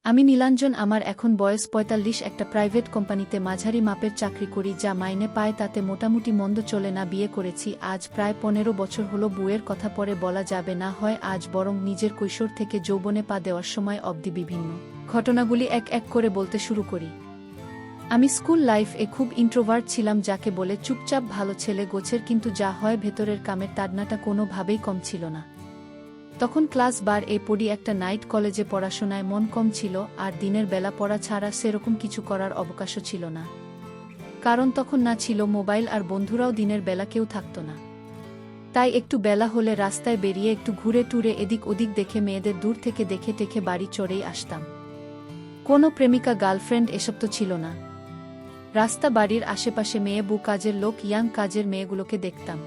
আমি নীলাঞ্জন, আমার এখন বয়স ৪৫। একটা প্রাইভেট কোম্পানিতে মাঝারি মাপের চাকরি করি, যা মাইনে পায় তাতে মোটামুটি মন্দ চলে না। বিয়ে করেছি আজ প্রায় ১৫ বছর হলো। বউয়ের কথা পরে বলা যাবে না হয় আজ, বরং নিজের কৈশোর থেকে যৌবনে পা দেওয়ার সময় অবধি বিভিন্ন ঘটনাগুলি এক এক করে বলতে শুরু করি। আমি স্কুল লাইফে খুব ইন্ট্রোভার্ট ছিলাম, যাকে বলে চুপচাপ ভালো ছেলে গোছের, কিন্তু যা হয় ভেতরের কামের তাড়নাটা কোনোভাবেই কম ছিল না। তখন ক্লাস 12-এ পড়ি। একটা নাইট কলেজে পড়াশোনায় মন কম ছিল, আর দিনের বেলা পড়া ছাড়া সেরকম কিছু করার অবকাশও ছিল না। কারণ তখন না ছিল মোবাইল, আর বন্ধুরাও দিনের বেলা কেউ থাকত না। তাই একটু বেলা হলে রাস্তায় বেরিয়ে একটু ঘুরে টুরে এদিক ওদিক দেখে মেয়েদের দূর থেকে দেখে টেখে বাড়ি চড়েই আসতাম। কোনো প্রেমিকা গার্লফ্রেন্ড এসব তো ছিল না। রাস্তা বাড়ির আশেপাশে মেয়ে, বউ, কাজের লোক, ইয়াং কাজের মেয়েগুলোকে দেখতাম,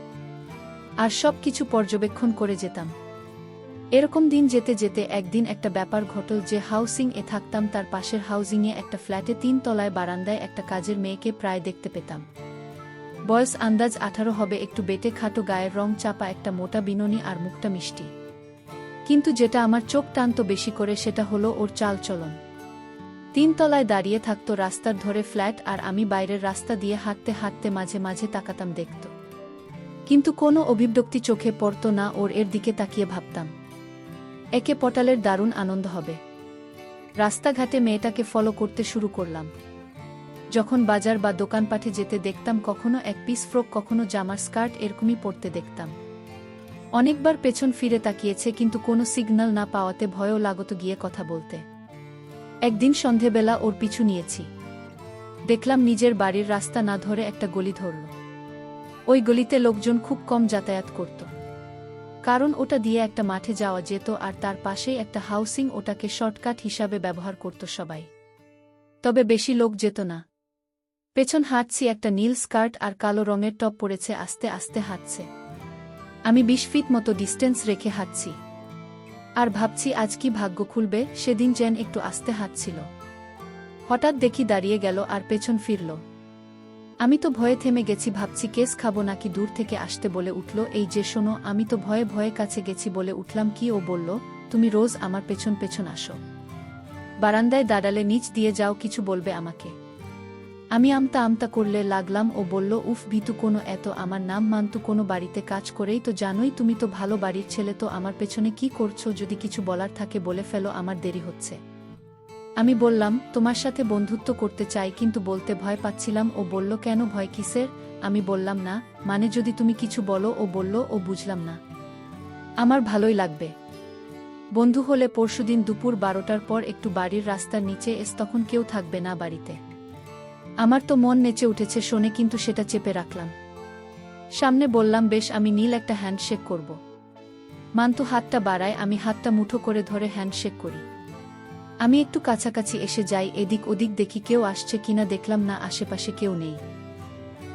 আর সব কিছু পর্যবেক্ষণ করে যেতাম। এরকম দিন যেতে যেতে একদিন একটা ব্যাপার ঘটল যে হাউসিং-এ থাকতাম, তার পাশের হাউজিংয়ে একটা ফ্ল্যাটে ৩ তলায় বারান্দায় একটা কাজের মেয়েকে প্রায় দেখতে পেতাম। বয়স আন্দাজ ১৮ হবে, একটু বেটে খাটো, গায়ের রং চাপা, একটা মোটা বিনুনি, আর মুখটা মিষ্টি। কিন্তু যেটা আমার চোখ টানত বেশি করে সেটা হলো ওর চালচলন। ৩ তলায় দাঁড়িয়ে থাকতো রাস্তার ধরে ফ্ল্যাট, আর আমি বাইরের রাস্তা দিয়ে হাঁটতে হাঁটতে মাঝে মাঝে তাকাতাম, দেখত, কিন্তু কোনো অভিব্যক্তি চোখে পড়ত না ওর। এর দিকে তাকিয়ে ভাবতাম একে পটালের দারুণ আনন্দ হবে। রাস্তাঘাটে মেয়েটাকে ফলো করতে শুরু করলাম। যখন বাজার বা দোকানপাটে যেতে দেখতাম, কখনো এক পিস ফ্রক, কখনো জামার স্কার্ট এরকমই পরতে দেখতাম। অনেকবার পেছন ফিরে তাকিয়েছে, কিন্তু কোনো সিগন্যাল না পাওয়াতে ভয়ও লাগত গিয়ে কথা বলতে। একদিন সন্ধেবেলা ওর পিছু নিয়েছি। দেখলাম নিজের বাড়ির রাস্তা না ধরে একটা গলি ধরল। ওই গলিতে লোকজন খুব কম যাতায়াত করত, কারণ ওটা দিয়ে একটা মাঠে যাওয়া যেত, আর তার পাশেই একটা হাউসিং, ওটাকে শর্টকাট হিসাবে ব্যবহার করত সবাই। তবে বেশি লোক যেত না। পেছন হাঁটছি, একটা নীল স্কার্ট আর কালো রঙের টপ পরেছে, আস্তে আস্তে হাঁটছে। আমি ২০ ফিট মতো ডিস্টেন্স রেখে হাঁটছি, আর ভাবছি আজ কি ভাগ্য খুলবে। সেদিন যেন একটু আস্তে হাঁটছিল, হঠাৎ দেখি দাঁড়িয়ে গেল আর পেছন ফিরল। আমি তো ভয়ে থেমে গেছি, ভাবছি কেস খাবো নাকি। দূর থেকে আসতে বলে উঠল, এই যে শোনো। আমি তো ভয়ে ভয়ে কাছে গেছি, বলে উঠলাম, কি? ও বলল, তুমি রোজ আমার পেছন পেছন আসো, বারান্দায় দাঁড়ালে নিচ দিয়ে যাও, কিছু বলবে আমাকে? আমি আমতা আমতা করলে লাগলাম। ও বলল, উফ ভীতু কোনো এত। আমার নাম মান্তু, কোনো বাড়িতে কাজ করেই তো জানোই, তুমি তো ভালো বাড়ির ছেলে, তো আমার পেছনে কি করছো? যদি কিছু বলার থাকে বলে ফেলো, আমার দেরি হচ্ছে। আমি বললাম, তোমার সাথে বন্ধুত্ব করতে চাই, কিন্তু বলতে ভয় পাচ্ছিলাম। ও বলল, কেন, ভয় কিসের? আমি বললাম, না মানে যদি তুমি কিছু বলো। ও বলল, ও বুঝলাম না, আমার ভালোই লাগবে। বন্ধু হলে পরশুদিন দুপুর ১২টার পর একটু বাড়ির রাস্তার নিচে এস, তখন কেউ থাকবে না বাড়িতে। আমার তো মন নেচে উঠেছে শোনে, কিন্তু সেটা চেপে রাখলাম। সামনে বললাম, বেশ, আমি নীল একটা হ্যান্ডশেক করব। মান্তু হাতটা বাড়ায়, আমি হাতটা মুঠো করে ধরে হ্যান্ডশেক করি। আমি একটু কাছাকাছি এসে যাই, এদিক ওদিক দেখি কেউ আসছে কিনা। দেখলাম না, আশেপাশে কেউ নেই।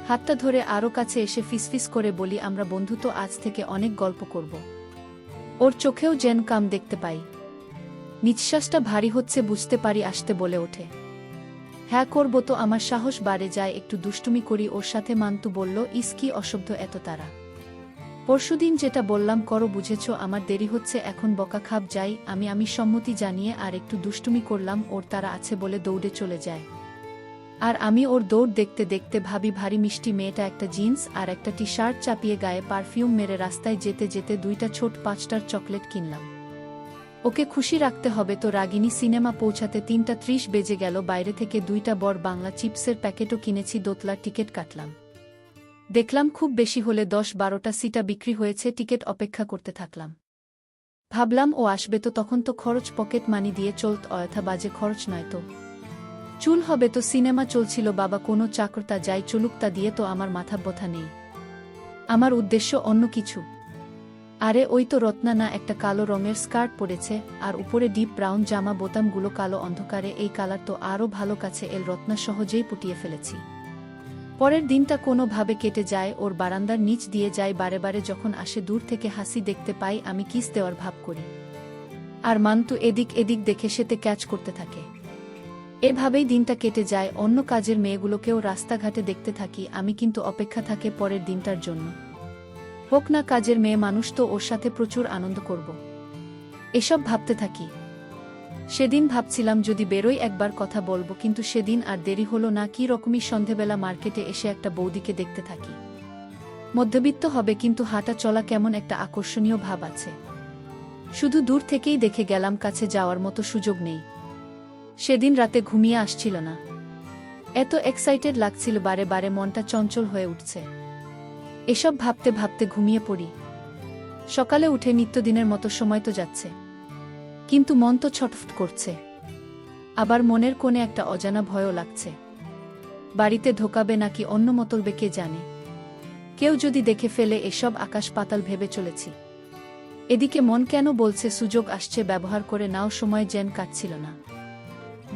হাতটা ধরে আরও কাছে এসে ফিসফিস করে বলি, আমরা বন্ধু তো, আজ থেকে অনেক গল্প করব। ওর চোখেও যেন কাম দেখতে পাই। নিঃশ্বাসটা ভারী হচ্ছে, বুঝতে পারি আসতে বলে ওঠে। হ্যাঁ করব তো। আমার সাহস বাড়ে যায়, একটু দুষ্টুমি করি ওর সাথে। মান্তু বলল, ইস কি অসভ্য এত তারা। পরশুদিন যেটা বললাম করো, বুঝেছ? আমার দেরি হচ্ছে এখন, বকা খাব, যাই। আমি সম্মতি জানিয়ে আর একটু দুষ্টুমি করলাম। ওর তারা আছে বলে দৌড়ে চলে যায়, আর আমি ওর দৌড় দেখতে দেখতে ভাবি, ভারী মিষ্টি মেয়েটা। একটা জিন্স আর একটা টি শার্ট চাপিয়ে, গায়ে পারফিউম মেরে রাস্তায় যেতে যেতে 2টা ছোট 5টার চকলেট কিনলাম। ওকে খুশি রাখতে হবে তো। রাগিনী সিনেমা পৌঁছাতে 3:30 বেজে গেল। বাইরে থেকে 2টা বড় বাংলা চিপসের প্যাকেটও কিনেছি। দোতলার টিকিট কাটলাম। দেখলাম খুব বেশি হলে 10-12টা সিটা বিক্রি হয়েছে। টিকিট অপেক্ষা করতে থাকলাম। ভাবলাম ও আসবে তো, তখন তো খরচ পকেট মানি দিয়ে চলত, অযথা বাজে খরচ নয় তো। চুল হবে তো। সিনেমা চলছিল, বাবা কোনো চাকরতা যাই চলুক, তা দিয়ে তো আমার মাথা ব্যথা নেই। আমার উদ্দেশ্য অন্য কিছু। আরে ওই তো রত্না না, একটা কালো রঙের স্কার্ট পরেছে, আর উপরে ডিপ ব্রাউন জামা, বোতামগুলো কালো। অন্ধকারে এই কালার তো আরও ভালো। কাছে এল, রত্না সহজেই পুটিয়ে ফেলেছি। পরের দিনটা কোনোভাবে কেটে যায়। ওর বারান্দার নিচ দিয়ে যাই বারে বারে, যখন আসে দূর থেকে হাসি দেখতে পাই। আমি কিস দেওয়ার ভাব করি, আর মান্তু এদিক এদিক দেখে সেতে ক্যাচ করতে থাকে। এভাবেই দিনটা কেটে যায়। অন্য কাজের মেয়েগুলোকেও রাস্তাঘাটে দেখতে থাকি আমি, কিন্তু অপেক্ষা থাকে পরের দিনটার জন্য। হোক না কাজের মেয়ে মানুষ, তো ওর সাথে প্রচুর আনন্দ করব, এসব ভাবতে থাকি। সেদিন ভাবছিলাম যদি বেরোই একবার কথা বলবো, কিন্তু সেদিন আর দেরি হলো না। কি রকমই সন্ধেবেলা মার্কেটে এসে একটা বৌদিকে দেখতে থাকি। মধ্যবিত্ত হবে, কিন্তু হাঁটা চলা কেমন একটা আকর্ষণীয় ভাব আছে। শুধু দূর থেকেই দেখে গেলাম, কাছে যাওয়ার মতো সুযোগ নেই। সেদিন রাতে ঘুমিয়ে আসছিল না, এত এক্সাইটেড লাগছিল, বারে বারে মনটা চঞ্চল হয়ে উঠছে। এসব ভাবতে ভাবতে ঘুমিয়ে পড়ি। সকালে উঠে নিত্যদিনের মতো সময় তো যাচ্ছে, কিন্তু মন তো ছটফট করছে। আবার মনের কোণে একটা অজানা ভয়ও লাগছে। বাড়িতে ঢোকাবে নাকি অন্য মতলবে কে জানে। কেউ যদি দেখে ফেলে, এসব আকাশ পাতাল ভেবে চলেছি। এদিকে মন কেন বলছে সুযোগ আসছে, ব্যবহার করে নাও। সময় যেন কাটছিল না।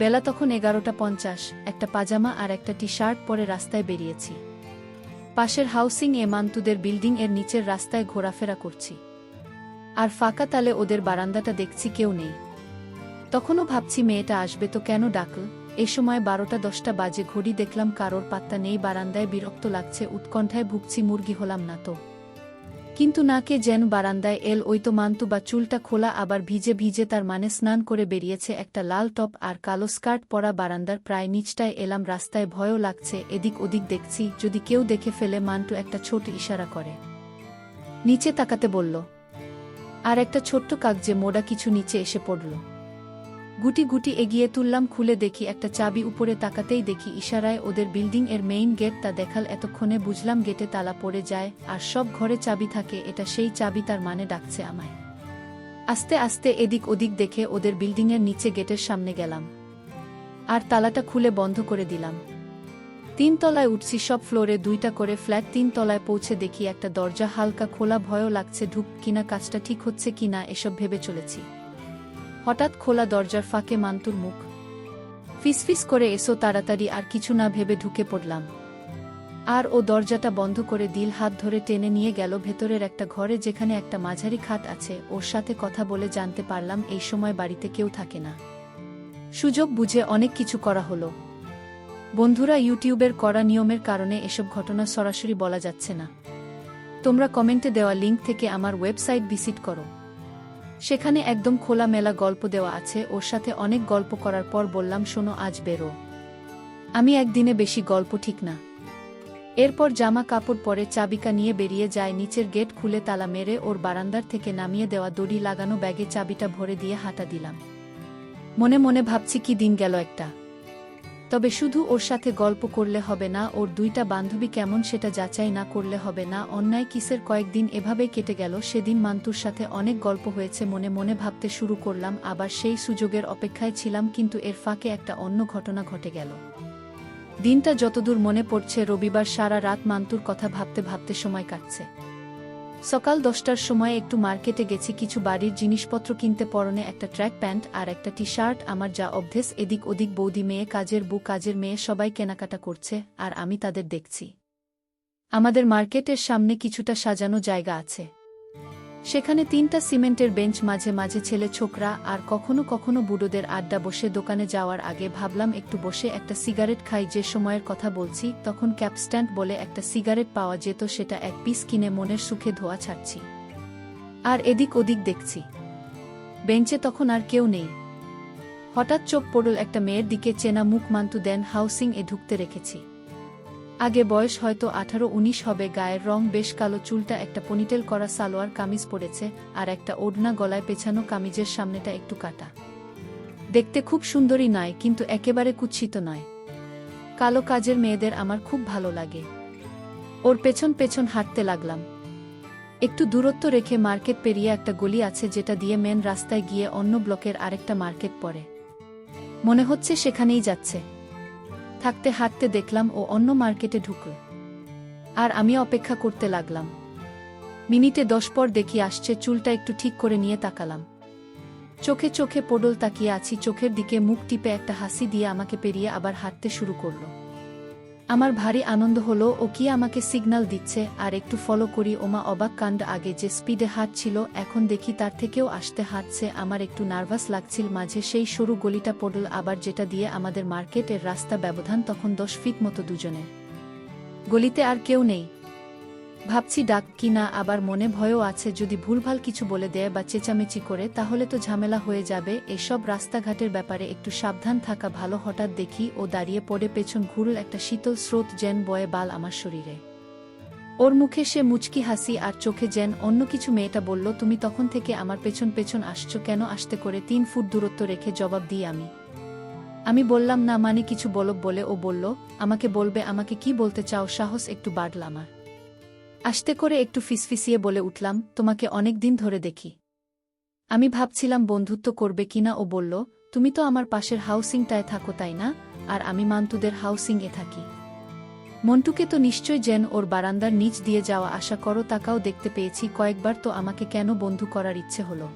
বেলা তখন 11:50। একটা পাজামা আর একটা টি শার্ট পরে রাস্তায় বেরিয়েছি। পাশের হাউসিং এ মান্তুদের বিল্ডিং এর নিচের রাস্তায় ঘোরাফেরা করছি। আর ফাঁকা তালে ওদের বারান্দাটা দেখছি, কেউ নেই। তখনও ভাবছি মেয়েটা আসবে তো, কেন ডাকল। এ সময় 12:10 বাজে। ঘড়ি দেখলাম, কারোর পাত্তা নেই। বারান্দায় বিরক্ত লাগছে, উৎকণ্ঠায় ভুগছি, মুরগি হলাম না তো। কিন্তু না, কে যেন বারান্দায় এল। ওই তো মান্তু, বা চুলটা খোলা, আবার ভিজে ভিজে, তার মানে স্নান করে বেরিয়েছে। একটা লাল টপ আর কালো স্কার্ট পরা। বারান্দার প্রায় নিচটায় এলাম। রাস্তায় ভয়ও লাগছে, এদিক ওদিক দেখছি যদি কেউ দেখে ফেলে। মান্টু একটা ছোট ইশারা করে নিচে তাকাতে বলল, আর একটা ছোট্ট কাগজে মোড়া কিছু নিচে এসে পড়ল। গুটি গুটি এগিয়ে তুললাম, খুলে দেখি একটা চাবি। উপরে তাকাতেই দেখি ইশারায় ওদের বিল্ডিং এর মেইন গেট। তা দেখাল, এতক্ষণে বুঝলাম গেটে তালা পড়ে যায় আর সব ঘরে চাবি থাকে। এটা সেই চাবি, তার মানে ডাকছে আমায়। আস্তে আস্তে এদিক ওদিক দেখে ওদের বিল্ডিং এর নিচে গেটের সামনে গেলাম, আর তালাটা খুলে বন্ধ করে দিলাম। 3 তলায় উঠছি। সব ফ্লোরে 2টা করে ফ্ল্যাট। 3 তলায় পৌঁছে দেখি একটা দরজা হালকা খোলা। ভয়ও লাগছে, ঢুক কিনা, কাজটা ঠিক হচ্ছে কিনা, এসব ভেবে চলেছি। হঠাৎ খোলা দরজার ফাঁকে মান্তুর মুখ। ফিসফিস করে, এসো তাড়াতাড়ি। আর কিছু না ভেবে ঢুকে পড়লাম। আর ও দরজাটা বন্ধ করে দিল। হাত ধরে টেনে নিয়ে গেল ভেতরের একটা ঘরে, যেখানে একটা মাঝারি খাট আছে। ওর সাথে কথা বলে জানতে পারলাম এই সময় বাড়িতে কেউ থাকে না। সুযোগ বুঝে অনেক কিছু করা হলো। বন্ধুরা, ইউটিউবের করা নিয়মের কারণে এসব ঘটনা সরাসরি বলা যাচ্ছে না। তোমরা কমেন্টে দেওয়া লিঙ্ক থেকে আমার ওয়েবসাইট ভিজিট করো। সেখানে একদম খোলামেলা গল্প দেওয়া আছে। ওর সাথে অনেক গল্প করার পর বললাম, শোনো, আজ বেরো। আমি একদিনে বেশি গল্প ঠিক না। এরপর জামা কাপড় পরে চাবিকা নিয়ে বেরিয়ে যায়। নিচের গেট খুলে তালা মেরে ওর বারান্দার থেকে নামিয়ে দেওয়া দড়ি লাগানো ব্যাগে চাবিটা ভরে দিয়ে হাঁটা দিলাম। মনে মনে ভাবছি, কি দিন গেল একটা। তবে শুধু ওর সাথে গল্প করলে হবে না, ওর 2টা বান্ধবী কেমন সেটা যাচাই না করলে হবে না। অন্যায় কিসের কয়েকদিন এভাবেই কেটে গেল। সেদিন মান্তুর সাথে অনেক গল্প হয়েছে। মনে মনে ভাবতে শুরু করলাম, আবার সেই সুযোগের অপেক্ষায় ছিলাম। কিন্তু এর ফাঁকে একটা অন্য ঘটনা ঘটে গেল। দিনটা যতদূর মনে পড়ছে, রবিবার। সারা রাত মান্তুর কথা ভাবতে ভাবতে সময় কাটছে। সকাল 10টার সময় একটু মার্কেটে গেছি কিছু বাড়ির জিনিসপত্র কিনতে। পরনে একটা ট্র্যাক প্যান্ট আর একটা টি শার্ট। আমার যা অভ্যেস। এদিক ওদিক বৌদি মেয়ে, কাজের বউ, কাজের মেয়ে, সবাই কেনাকাটা করছে আর আমি তাদের দেখছি। আমাদের মার্কেটের সামনে কিছুটা সাজানো জায়গা আছে। সেখানে 3টা সিমেন্টের বেঞ্চ, মাঝে মাঝে ছেলে ছোকরা আর কখনো কখনো বুড়োদের আড্ডা বসে। দোকানে যাওয়ার আগে ভাবলাম একটু বসে একটা সিগারেট খাই। যে সময়ের কথা বলছি, তখন ক্যাপস্ট্যান্ড বলে একটা সিগারেট পাওয়া যেত। সেটা 1 পিস কিনে মনের সুখে ধোয়া ছাড়ছি। আর এদিক ওদিক দেখছি। বেঞ্চে তখন আর কেউ নেই। হঠাৎ চোখ পড়ল একটা মেয়ের দিকে। চেনা মুখ। মান্তু দেন হাউসিং এ ঢুকতে রেখেছি। আগে বয়স হয়তো 18-19 হবে। গায়ের রং বেশ কালো। চুলটা একটা পনিটেল করা, সালোয়ার কামিজ পরেছে আর একটা ওড়না গলায় পেছানো। কামিজের সামনেটা একটু কাটা। দেখতে খুব সুন্দরী নয়, কিন্তু একেবারে কুৎসিত নয়। কালো কাজের মেয়েদের আমার খুব ভালো লাগে। ওর পেছন পেছন হাঁটতে লাগলাম। একটু দূরত্ব রেখে মার্কেট পেরিয়ে একটা গলি আছে, যেটা দিয়ে মেন রাস্তায় গিয়ে অন্য ব্লকের আরেকটা মার্কেট পড়ে। মনে হচ্ছে সেখানেই যাচ্ছে। থাকতে হাঁটতে দেখলাম ও অন্য মার্কেটে ঢুকল, আর আমি অপেক্ষা করতে লাগলাম। মিনিটে 10 পর দেখি আসছে। চুলটা একটু ঠিক করে নিয়ে তাকালাম। চোখে চোখে পড়ল। তাকিয়ে আছি। চোখের দিকে মুখ টিপে একটা হাসি দিয়ে আমাকে পেরিয়ে আবার হাঁটতে শুরু করল। আমার ভারী আনন্দ হলো। ও কি আমাকে সিগন্যাল দিচ্ছে? আর একটু ফলো করি। ওমা, অবাক কাণ্ড! আগে যে স্পিডে হাঁটছিল, এখন দেখি তার থেকেও আস্তে হাঁটছে। আমার একটু নার্ভাস লাগছিল। মাঝে সেই সরু গলিটা পড়ল, আবার যেটা দিয়ে আমাদের মার্কেটের রাস্তা। ব্যবধান তখন 10 ফিট মতো দুজনের। গলিতে আর কেউ নেই। ভাবছি ডাক কি না, আবার মনে ভয়ও আছে যদি ভুলভাল কিছু বলে দেয় বা চেঁচামেচি করে তাহলে তো ঝামেলা হয়ে যাবে। এসব রাস্তাঘাটের ব্যাপারে একটু সাবধান থাকা ভালো। হঠাৎ দেখি ও দাঁড়িয়ে পড়ে, পেছন ঘুরল একটা শীতল স্রোত যেন বয়ে বাল আমার শরীরে। ওর মুখে সে মুচকি হাসি আর চোখে যেন অন্য কিছু। মেয়েটা বলল, তুমি তখন থেকে আমার পেছন পেছন আসছো কেন? আসতে করে 3 ফুট দূরত্ব রেখে জবাব দিই আমি বললাম না মানে কিছু বলে ও বলল, আমাকে বলবে। আমাকে কি বলতে চাও? সাহস একটু বাড়ল আমার। আস্তে করে একটু ফিসফিসিয়ে বলে উঠলাম, তোমাকে অনেক দিন ধরে দেখি। আমি ভাবছিলাম বন্ধুত্ব করবে কিনা। ও বলল, তুমি তো আমার পাশের হাউসিংটায় থাকো তাই না? আর আমি মান্তুদের হাউসিংয়ে থাকি। মন্টুকে তো নিশ্চয় যেন ওর বারান্দার নিচ দিয়ে যাওয়া আশা করো, তাকাও দেখতে পেয়েছি কয়েকবার। তো আমাকে কেন বন্ধু করার ইচ্ছে হলো?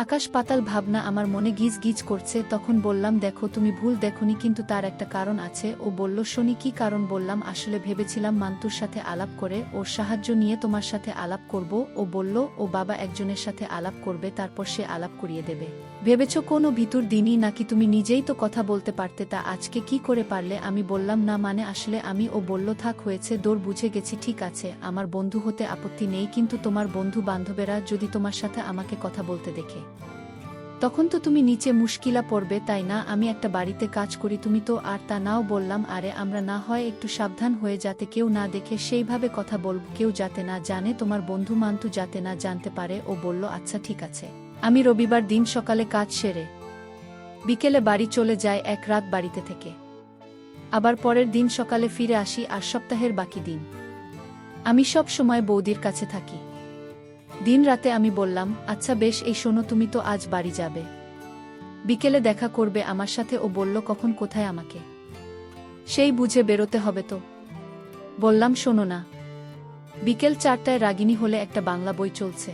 আকাশ পাতাল ভাবনা আমার মনে গিজ গিজ করছে। তখন বললাম, দেখো তুমি ভুল দেখনি, কিন্তু তার একটা কারণ আছে। ও বলল, শনি কি কারণ? বললাম, আসলে ভেবেছিলাম মান্তুর সাথে আলাপ করে ওর সাহায্য নিয়ে তোমার সাথে আলাপ করব। ও বলল, ও বাবা একজনের সাথে আলাপ করবে, তারপর সে আলাপ করিয়ে দেবে। ভেবেছ কোনো ভিতর দিনই নাকি? তুমি নিজেই তো কথা বলতে পারতে, তা আজকে কি করে পারলে? আমি বললাম, না মানে আসলে আমি। ও বলল, থাক হয়েছে, দৌড়, বুঝে গেছি। ঠিক আছে, আমার বন্ধু হতে আপত্তি নেই, কিন্তু তোমার বন্ধু বান্ধবেরা যদি তোমার সাথে আমাকে কথা বলতে দেখে তখন তো তুমি নিচে মুশকিলা পড়বে তাই না? আমি একটা বাড়িতে কাজ করি, তুমি তো আর তা নাও। বললাম, আরে আমরা না হয় একটু সাবধান হয়ে যাতে কেউ না দেখে সেইভাবে কথা বলব, কেউ যাতে না জানে, তোমার বন্ধু মান্তু যাতে না জানতে পারে। ও বলল, আচ্ছা ঠিক আছে। আমি রবিবার দিন সকালে কাজ সেরে বিকেলে বাড়ি চলে যাই, এক রাত বাড়িতে থেকে আবার পরের দিন সকালে ফিরে আসি। আর সপ্তাহের বাকি দিন আমি সব সময় বৌদির কাছে থাকি। দিন রাতে আমি বললাম, আচ্ছা বেশ, এই শোনো, তুমি তো আজ বাড়ি যাবে, বিকেলে দেখা করবে আমার সাথে। ও বলল, কখন, কোথায়? আমাকে সেই বুঝে বেরোতে হবে তো। বললাম, শোনো না, বিকেল 4টায় রাগিনী হলে একটা বাংলা বই চলছে,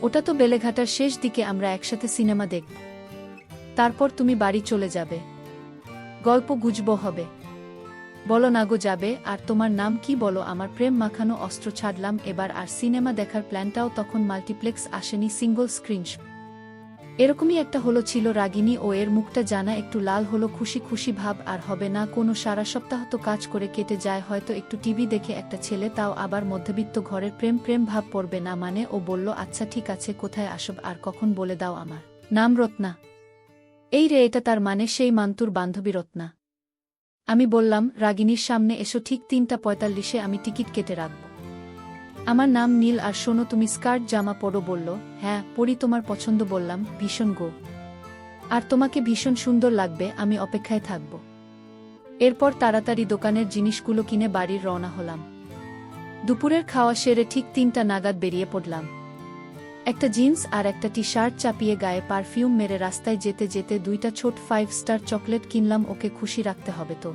ওটা তো বেলেঘাটার শেষ দিকে, আমরা একসাথে সিনেমা দেখব, তারপর তুমি বাড়ি চলে যাবে, গল্প গুজব হবে। বলো না গো, যাবে? আর তোমার নাম কি বলো? আমার প্রেম মাখানো অস্ত্র ছাড়লাম এবার। আর সিনেমা দেখার প্ল্যানটাও তখন মাল্টিপ্লেক্স আসেনি, সিঙ্গল স্ক্রিন এরকমই একটা হলো ছিল। রাগিনী ও এর মুখটা জানা একটু লাল হলো, খুশি খুশি ভাব আর হবে না কোনো। সারা সপ্তাহ তো কাজ করে কেটে যায়, হয়তো একটু টিভি দেখে একটা ছেলে, তাও আবার মধ্যবিত্ত ঘরের, প্রেম প্রেম ভাব পড়বে না মানে? ও বলল, আচ্ছা ঠিক আছে, কোথায় আসব আর কখন বলে দাও। আমার নাম রত্না। এই রে, এটা তার মানে সেই মান্তুর বান্ধবী রত্না। আমি বললাম, রাগিনীর সামনে এসো, ঠিক 3:45 আমি টিকিট কেটে রাখব। আমার নাম নীল। আর শোনো, তুমি স্কার্ট জামা পরো? বলল, হ্যাঁ পরি, তোমার পছন্দ? বললাম, ভীষণ গো, আর তোমাকে ভীষণ সুন্দর লাগবে, আমি অপেক্ষায় থাকব। এরপর তাড়াতাড়ি দোকানের জিনিসগুলো কিনে বাড়ির রওনা হলাম। দুপুরের খাওয়া সেরে ঠিক 3টা নাগাদ বেরিয়ে পড়লাম। একটা জিন্স আর একটা টি শার্ট চাপিয়ে গায়ে পারফিউম মেরে রাস্তায় যেতে যেতে 2টা ছোট 5 স্টার চকলেট কিনলাম, ওকে খুশি রাখতে হবে তো।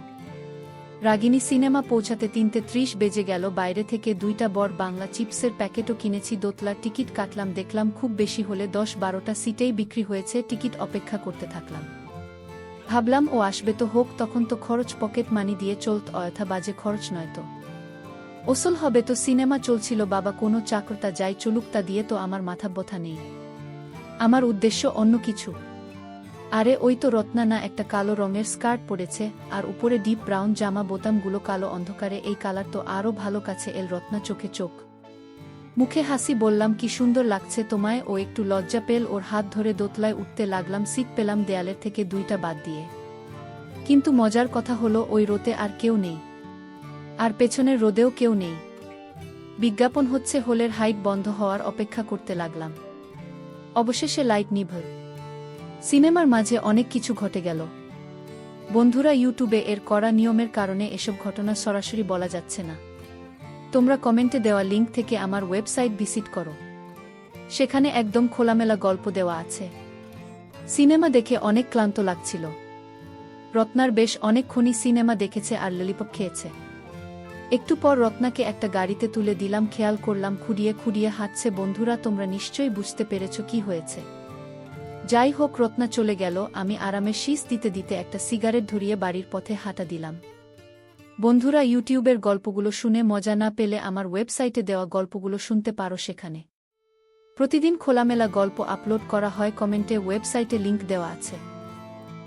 রাগিনী সিনেমা পৌঁছাতে 3:30 বেজে গেল। বাইরে থেকে 2টা বড় বাংলা চিপসের প্যাকেটও কিনেছি। দোতলার টিকিট কাটলাম, দেখলাম খুব বেশি হলে 10-12টা সিটেই বিক্রি হয়েছে। টিকিট অপেক্ষা করতে থাকলাম। ভাবলাম ও আসবে তো, হোক, তখন তো খরচ পকেট মানি দিয়ে চলত, অযথা বাজে খরচ নয় তো, ওসল হবে তো। সিনেমা চলছিল, বাবা কোনো চাকরটা যাই চলুক, তা দিয়ে তো আমার মাথা ব্যথা নেই। আমার উদ্দেশ্য অন্য কিছু। আরে ওই তো রত্না না, একটা কালো রঙের স্কার্ট পরেছে আর উপরে ডিপ ব্রাউন জামা, বোতামগুলো কালো। অন্ধকারে এই কালার তো আরও ভালো। কাছে এল রত্না, চোখে চোখ, মুখে হাসি। বললাম, কি সুন্দর লাগছে তোমায়। ও একটু লজ্জা পেল, ওর হাত ধরে দোতলায় উঠতে লাগলাম। সিট পেলাম দেয়ালের থেকে 2টা বাদ দিয়ে। কিন্তু মজার কথা হলো, ওই রোতে আর কেউ নেই, আর পেছনের রোদেও কেউ নেই। বিজ্ঞাপন হচ্ছে, হলের হাইট বন্ধ হওয়ার অপেক্ষা করতে লাগলাম। অবশেষে লাইট নিভল। সিনেমার মাঝে অনেক কিছু ঘটে গেল। বন্ধুরা, ইউটিউবে এর কড়া নিয়মের কারণে এসব ঘটনা সরাসরি বলা যাচ্ছে না। তোমরা কমেন্টে দেওয়া লিঙ্ক থেকে আমার ওয়েবসাইট ভিজিট করো, সেখানে একদম খোলামেলা গল্প দেওয়া আছে। সিনেমা দেখে অনেক ক্লান্ত লাগছিল। রত্নার বেশ অনেকক্ষণই সিনেমা দেখেছে আর ললিপপ খেয়েছে। একটু পর রত্নাকে একটা গাড়িতে তুলে দিলাম। খেয়াল করলাম খুঁড়িয়ে খুঁড়িয়ে হাঁটছে। বন্ধুরা, তোমরা নিশ্চয়ই বুঝতে পেরেছ কি হয়েছে। যাই হোক, রত্না চলে গেল। আমি আরামে শীষ দিতে দিতে একটা সিগারেট ধরিয়ে বাড়ির পথে হাঁটা দিলাম। বন্ধুরা, ইউটিউবের গল্পগুলো শুনে মজা না পেলে আমার ওয়েবসাইটে দেওয়া গল্পগুলো শুনতে পারো। সেখানে প্রতিদিন খোলামেলা গল্প আপলোড করা হয়। কমেন্টে ওয়েবসাইটে লিংক দেওয়া আছে।